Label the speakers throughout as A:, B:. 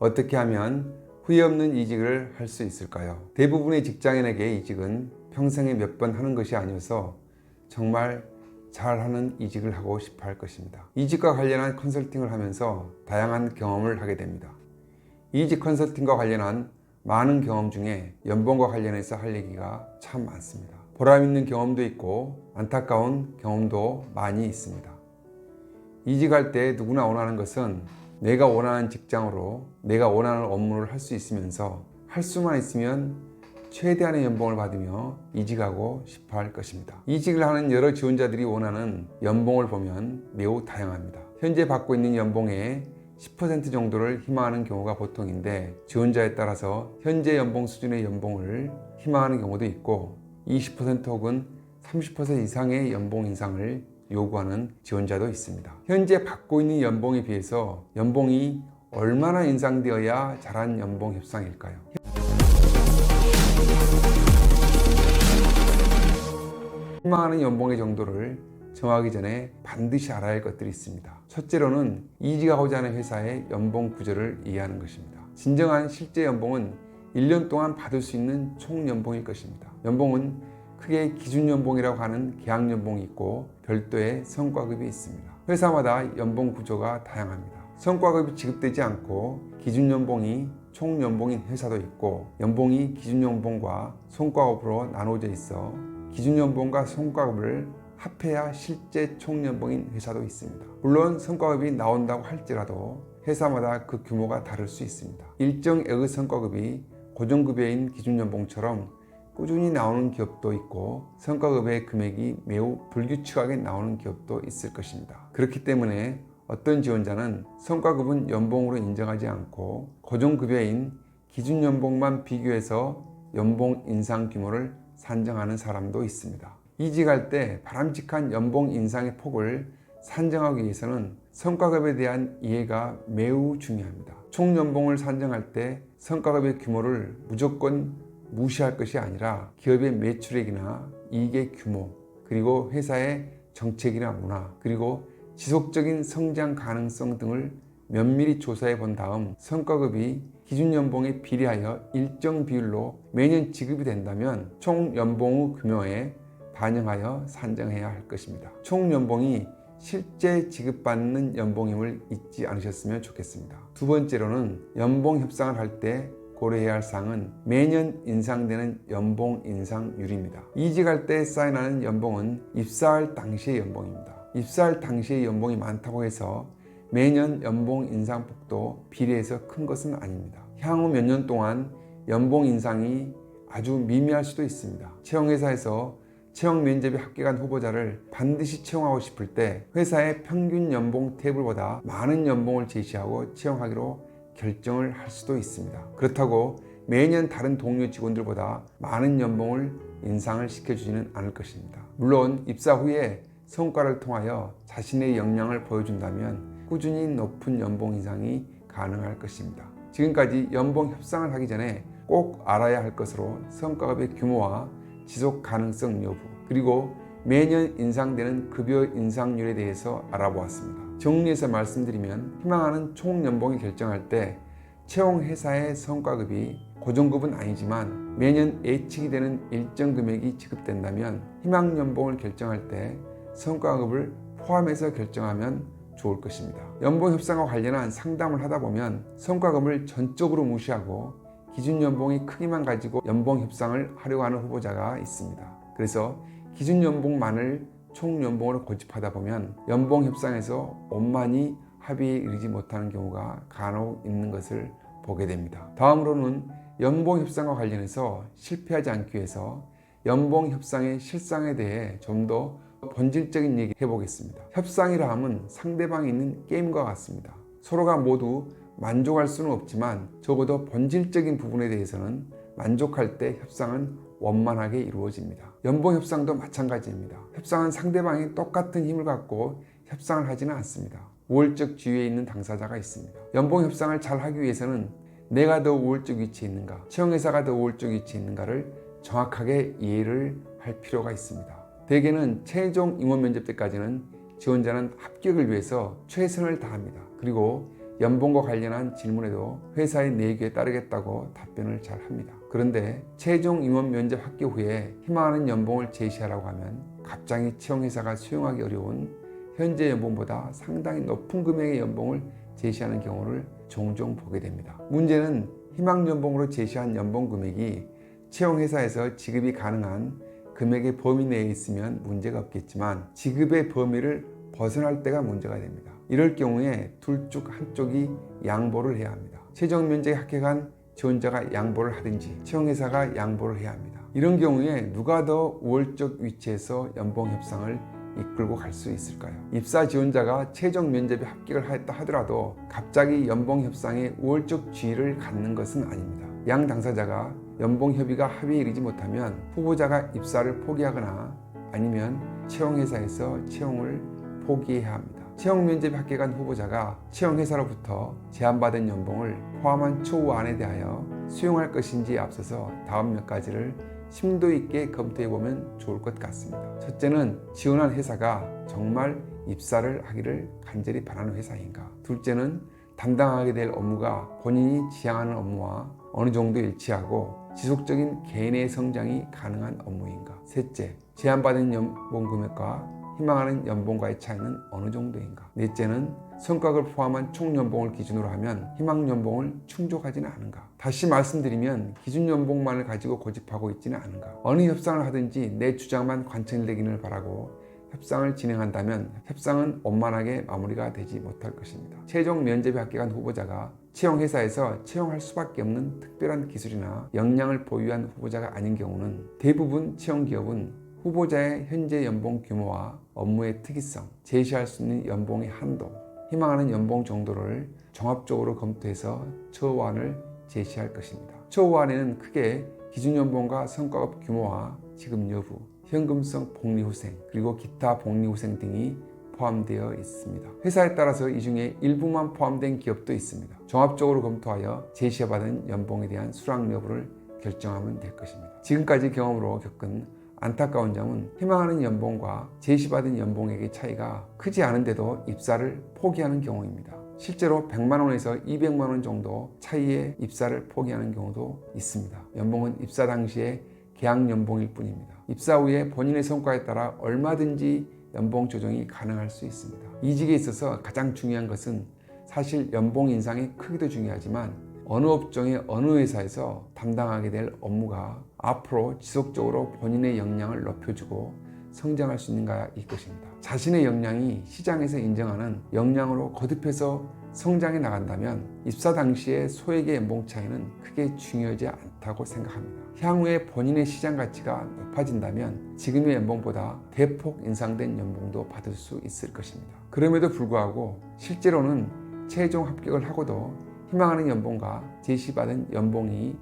A: 어떻게 하면 후회 없는 이직을 할 수 있을까요? 대부분의 직장인에게 이직은 평생에 몇 번 하는 것이 아니어서 정말 잘하는 이직을 하고 싶어 할 것입니다. 이직과 관련한 컨설팅을 하면서 다양한 경험을 하게 됩니다. 이직 컨설팅과 관련한 많은 경험 중에 연봉과 관련해서 할 얘기가 참 많습니다. 보람 있는 경험도 있고 안타까운 경험도 많이 있습니다. 이직할 때 누구나 원하는 것은 내가 원하는 직장으로 내가 원하는 업무를 할 수 있으면서 할 수만 있으면 최대한의 연봉을 받으며 이직하고 싶어 할 것입니다. 이직을 하는 여러 지원자들이 원하는 연봉을 보면 매우 다양합니다. 현재 받고 있는 연봉의 10% 정도를 희망하는 경우가 보통인데 지원자에 따라서 현재 연봉 수준의 연봉을 희망하는 경우도 있고 20% 혹은 30% 이상의 연봉 인상을 요구하는 지원자도 있습니다. 현재 받고 있는 연봉에 비해서 연봉이 얼마나 인상되어야 잘한 연봉 협상일까요? 희망하는 연봉의 정도를 정하기 전에 반드시 알아야 할 것들이 있습니다. 첫째로는 이직하고자 하는 회사의 연봉 구조를 이해하는 것입니다. 진정한 실제 연봉은 1년 동안 받을 수 있는 총 연봉일 것입니다. 연봉은 크게 기준연봉이라고 하는 계약연봉이 있고 별도의 성과급이 있습니다. 회사마다 연봉 구조가 다양합니다. 성과급이 지급되지 않고 기준연봉이 총연봉인 회사도 있고 연봉이 기준연봉과 성과급으로 나눠져 있어 기준연봉과 성과급을 합해야 실제 총연봉인 회사도 있습니다. 물론 성과급이 나온다고 할지라도 회사마다 그 규모가 다를 수 있습니다. 일정액의 성과급이 고정급여인 기준연봉처럼 꾸준히 나오는 기업도 있고 성과급의 금액이 매우 불규칙하게 나오는 기업도 있을 것입니다. 그렇기 때문에 어떤 지원자는 성과급은 연봉으로 인정하지 않고 고정급여인 기준연봉만 비교해서 연봉 인상 규모를 산정하는 사람도 있습니다. 이직할 때 바람직한 연봉 인상의 폭을 산정하기 위해서는 성과급에 대한 이해가 매우 중요합니다. 총연봉을 산정할 때 성과급의 규모를 무조건 무시할 것이 아니라 기업의 매출액이나 이익의 규모, 그리고 회사의 정책이나 문화, 그리고 지속적인 성장 가능성 등을 면밀히 조사해 본 다음 성과급이 기준연봉에 비례하여 일정 비율로 매년 지급이 된다면 총연봉의 규모에 반영하여 산정해야 할 것입니다. 총연봉이 실제 지급받는 연봉임을 잊지 않으셨으면 좋겠습니다. 두 번째로는 연봉 협상을 할 때 고려해야 할 사항은 매년 인상되는 연봉 인상률입니다. 이직할 때 사인하는 연봉은 입사할 당시의 연봉입니다. 입사할 당시의 연봉이 많다고 해서 매년 연봉 인상폭도 비례해서 큰 것은 아닙니다. 향후 몇 년 동안 연봉 인상이 아주 미미할 수도 있습니다. 채용회사에서 채용 면접에 합격한 후보자를 반드시 채용하고 싶을 때 회사의 평균 연봉 테이블보다 많은 연봉을 제시하고 채용하기로 결정을 할 수도 있습니다. 그렇다고 매년 다른 동료 직원들보다 많은 연봉을 인상을 시켜주지는 않을 것입니다. 물론 입사 후에 성과를 통하여 자신의 역량을 보여준다면 꾸준히 높은 연봉 인상이 가능할 것입니다. 지금까지 연봉 협상을 하기 전에 꼭 알아야 할 것으로 성과급의 규모와 지속 가능성 여부, 그리고 매년 인상되는 급여 인상률에 대해서 알아보았습니다. 정리해서 말씀드리면 희망하는 총연봉을 결정할 때 채용 회사의 성과급이 고정급은 아니지만 매년 예측이 되는 일정 금액이 지급된다면 희망 연봉을 결정할 때 성과급을 포함해서 결정하면 좋을 것입니다. 연봉 협상과 관련한 상담을 하다 보면 성과급을 전적으로 무시하고 기준 연봉이 크기만 가지고 연봉 협상을 하려고 하는 후보자가 있습니다. 그래서 기준 연봉만을 총연봉으로 고집하다 보면 연봉 협상에서 원만히 합의에 이르지 못하는 경우가 간혹 있는 것을 보게 됩니다. 다음으로는 연봉 협상과 관련해서 실패하지 않기 위해서 연봉 협상의 실상에 대해 좀 더 본질적인 얘기 해보겠습니다. 협상이라 함은 상대방이 있는 게임과 같습니다. 서로가 모두 만족할 수는 없지만 적어도 본질적인 부분에 대해서는 만족할 때 협상은 원만하게 이루어집니다. 연봉 협상도 마찬가지입니다. 협상은 상대방이 똑같은 힘을 갖고 협상을 하지는 않습니다. 우월적 지위에 있는 당사자가 있습니다. 연봉 협상을 잘 하기 위해서는 내가 더 우월적 위치에 있는가, 채용회사가 더 우월적 위치에 있는가를 정확하게 이해를 할 필요가 있습니다. 대개는 최종 임원 면접 때까지는 지원자는 합격을 위해서 최선을 다합니다. 그리고 연봉과 관련한 질문에도 회사의 내규에 따르겠다고 답변을 잘 합니다. 그런데 최종 임원 면접 합격 후에 희망하는 연봉을 제시하라고 하면 갑자기 채용회사가 수용하기 어려운 현재 연봉보다 상당히 높은 금액의 연봉을 제시하는 경우를 종종 보게 됩니다. 문제는 희망 연봉으로 제시한 연봉 금액이 채용회사에서 지급이 가능한 금액의 범위 내에 있으면 문제가 없겠지만 지급의 범위를 벗어날 때가 문제가 됩니다. 이럴 경우에 둘 중 한쪽이 양보를 해야 합니다. 최종 면접에 합격한 지원자가 양보를 하든지 채용회사가 양보를 해야 합니다. 이런 경우에 누가 더 우월적 위치에서 연봉 협상을 이끌고 갈 수 있을까요? 입사 지원자가 최종 면접에 합격을 했다 하더라도 갑자기 연봉 협상에 우월적 지위를 갖는 것은 아닙니다. 양 당사자가 연봉 협의가 합의에 이르지 못하면 후보자가 입사를 포기하거나 아니면 채용회사에서 채용을 포기해야 합니다. 채용 면접에 합격한 후보자가 채용회사로부터 제안받은 연봉을 포함한 초우안에 대하여 수용할 것인지에 앞서서 다음 몇 가지를 심도 있게 검토해보면 좋을 것 같습니다. 첫째는 지원한 회사가 정말 입사를 하기를 간절히 바라는 회사인가? 둘째는 담당하게 될 업무가 본인이 지향하는 업무와 어느 정도 일치하고 지속적인 개인의 성장이 가능한 업무인가? 셋째, 제안받은 연봉 금액과 희망하는 연봉과의 차이는 어느 정도인가? 넷째는 성과급을 포함한 총 연봉을 기준으로 하면 희망 연봉을 충족하지는 않은가? 다시 말씀드리면 기준 연봉만을 가지고 고집하고 있지는 않은가? 어느 협상을 하든지 내 주장만 관철되기를 바라고 협상을 진행한다면 협상은 원만하게 마무리가 되지 못할 것입니다. 최종 면접에 합격한 후보자가 채용회사에서 채용할 수밖에 없는 특별한 기술이나 역량을 보유한 후보자가 아닌 경우는 대부분 채용기업은 후보자의 현재 연봉 규모와 업무의 특이성, 제시할 수 있는 연봉의 한도, 희망하는 연봉 정도를 종합적으로 검토해서 처우안을 제시할 것입니다. 처우안에는 크게 기준 연봉과 성과급 규모와 지급 여부, 현금성 복리후생, 그리고 기타 복리후생 등이 포함되어 있습니다. 회사에 따라서 이 중에 일부만 포함된 기업도 있습니다. 종합적으로 검토하여 제시받은 연봉에 대한 수락 여부를 결정하면 될 것입니다. 지금까지 경험으로 겪은 안타까운 점은 희망하는 연봉과 제시받은 연봉액의 차이가 크지 않은데도 입사를 포기하는 경우입니다. 실제로 100만 원에서 200만 원 정도 차이에 입사를 포기하는 경우도 있습니다. 연봉은 입사 당시에 계약 연봉일 뿐입니다. 입사 후에 본인의 성과에 따라 얼마든지 연봉 조정이 가능할 수 있습니다. 이직에 있어서 가장 중요한 것은 사실 연봉 인상의 크기도 중요하지만 어느 업종의 어느 회사에서 담당하게 될 업무가 앞으로 지속적으로 본인의 역량을 높여주고 성장할 수 있는가일 것입니다. 자신의 역량이 시장에서 인정하는 역량으로 거듭해서 성장해 나간다면 입사 당시의 소액의 연봉 차이는 크게 중요하지 않다고 생각합니다. 향후에 본인의 시장 가치가 높아진다면 지금의 연봉보다 대폭 인상된 연봉도 받을 수 있을 것입니다. 그럼에도 불구하고 실제로는 최종 합격을 하고도 희망하는 연봉과 제시받은 연봉이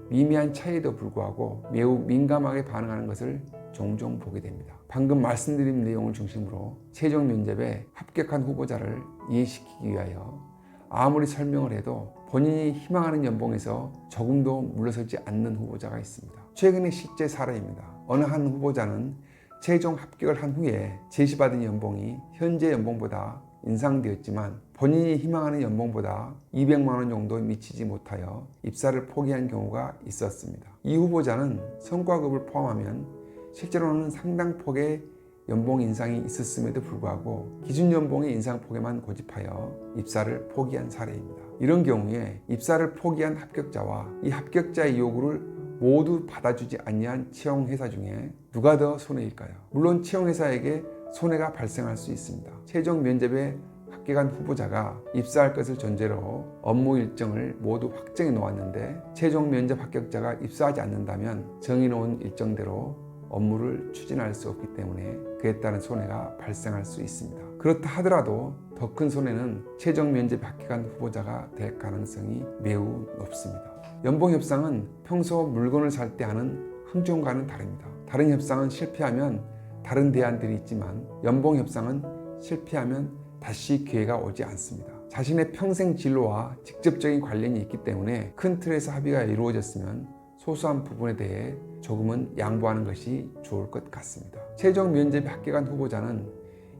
A: 미미한 차이에도 불구하고 매우 민감하게 반응하는 것을 종종 보게 됩니다. 방금 말씀드린 내용을 중심으로 최종 면접에 합격한 후보자를 이해시키기 위하여 아무리 설명을 해도 본인이 희망하는 연봉에서 조금도 물러서지 않는 후보자가 있습니다. 최근의 실제 사례입니다. 어느 한 후보자는 최종 합격을 한 후에 제시받은 연봉이 현재 연봉보다 인상되었지만 본인이 희망하는 연봉보다 200만 원 정도 미치지 못하여 입사를 포기한 경우가 있었습니다. 이 후보자는 성과급을 포함하면 실제로는 상당폭의 연봉 인상이 있었음에도 불구하고 기준 연봉의 인상폭에만 고집하여 입사를 포기한 사례입니다. 이런 경우에 입사를 포기한 합격자와 이 합격자의 요구를 모두 받아주지 아니한 채용회사 중에 누가 더 손해일까요? 물론 채용회사에게 손해가 발생할 수 있습니다. 최종 면접에 합격한 후보자가 입사할 것을 전제로 업무 일정을 모두 확정해 놓았는데 최종 면접 합격자가 입사하지 않는다면 정해놓은 일정대로 업무를 추진할 수 없기 때문에 그에 따른 손해가 발생할 수 있습니다. 그렇다 하더라도 더 큰 손해는 최종 면접에 합격한 후보자가 될 가능성이 매우 높습니다. 연봉 협상은 평소 물건을 살 때 하는 흥정과는 다릅니다. 다른 협상은 실패하면 다른 대안들이 있지만 연봉 협상은 실패하면 다시 기회가 오지 않습니다. 자신의 평생 진로와 직접적인 관련이 있기 때문에 큰 틀에서 합의가 이루어졌으면 소소한 부분에 대해 조금은 양보하는 것이 좋을 것 같습니다. 최종 면접에 합격한 후보자는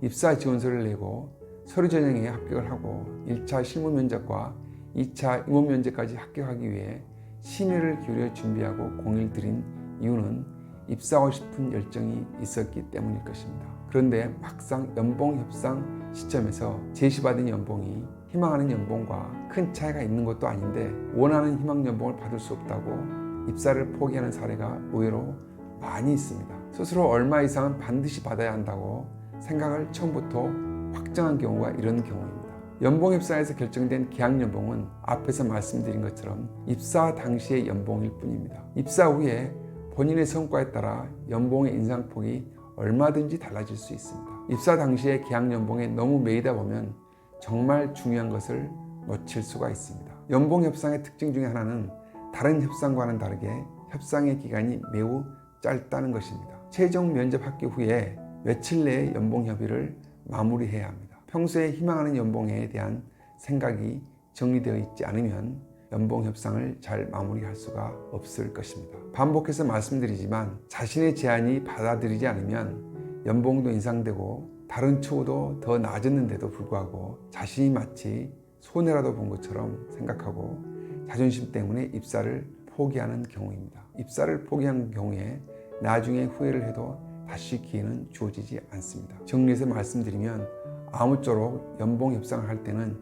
A: 입사 지원서를 내고 서류 전형에 합격을 하고 1차 실무 면접과 2차 임원 면접까지 합격하기 위해 심혈을 기울여 준비하고 공의를 들인 이유는 입사하고 싶은 열정이 있었기 때문일 것입니다. 그런데 막상 연봉 협상 시점에서 제시받은 연봉이 희망하는 연봉과 큰 차이가 있는 것도 아닌데 원하는 희망 연봉을 받을 수 없다고 입사를 포기하는 사례가 의외로 많이 있습니다. 스스로 얼마 이상은 반드시 받아야 한다고 생각을 처음부터 확정한 경우가 이런 경우입니다. 연봉 협상에서 결정된 계약 연봉은 앞에서 말씀드린 것처럼 입사 당시의 연봉일 뿐입니다. 입사 후에 본인의 성과에 따라 연봉의 인상폭이 얼마든지 달라질 수 있습니다. 입사 당시의 계약 연봉에 너무 매이다 보면 정말 중요한 것을 놓칠 수가 있습니다. 연봉 협상의 특징 중에 하나는 다른 협상과는 다르게 협상의 기간이 매우 짧다는 것입니다. 최종 면접 합격 후에 며칠 내에 연봉 협의를 마무리해야 합니다. 평소에 희망하는 연봉에 대한 생각이 정리되어 있지 않으면 연봉 협상을 잘 마무리할 수가 없을 것입니다. 반복해서 말씀드리지만 자신의 제안이 받아들이지 않으면 연봉도 인상되고 다른 처우도 더 나아졌는데도 불구하고 자신이 마치 손해라도 본 것처럼 생각하고 자존심 때문에 입사를 포기하는 경우입니다. 입사를 포기한 경우에 나중에 후회를 해도 다시 기회는 주어지지 않습니다. 정리해서 말씀드리면 아무쪼록 연봉 협상을 할 때는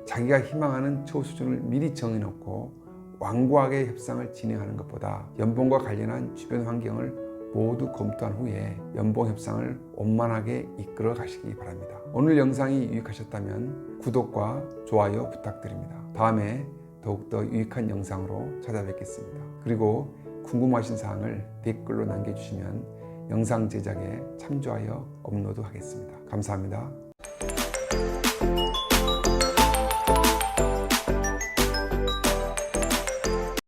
A: 자기가 희망하는 처우 수준을 미리 정해놓고 완고하게 협상을 진행하는 것보다 연봉과 관련한 주변 환경을 모두 검토한 후에 연봉 협상을 원만하게 이끌어 가시기 바랍니다. 오늘 영상이 유익하셨다면 구독과 좋아요 부탁드립니다. 다음에 더욱더 유익한 영상으로 찾아뵙겠습니다. 그리고 궁금하신 사항을 댓글로 남겨주시면 영상 제작에 참조하여 업로드하겠습니다. 감사합니다.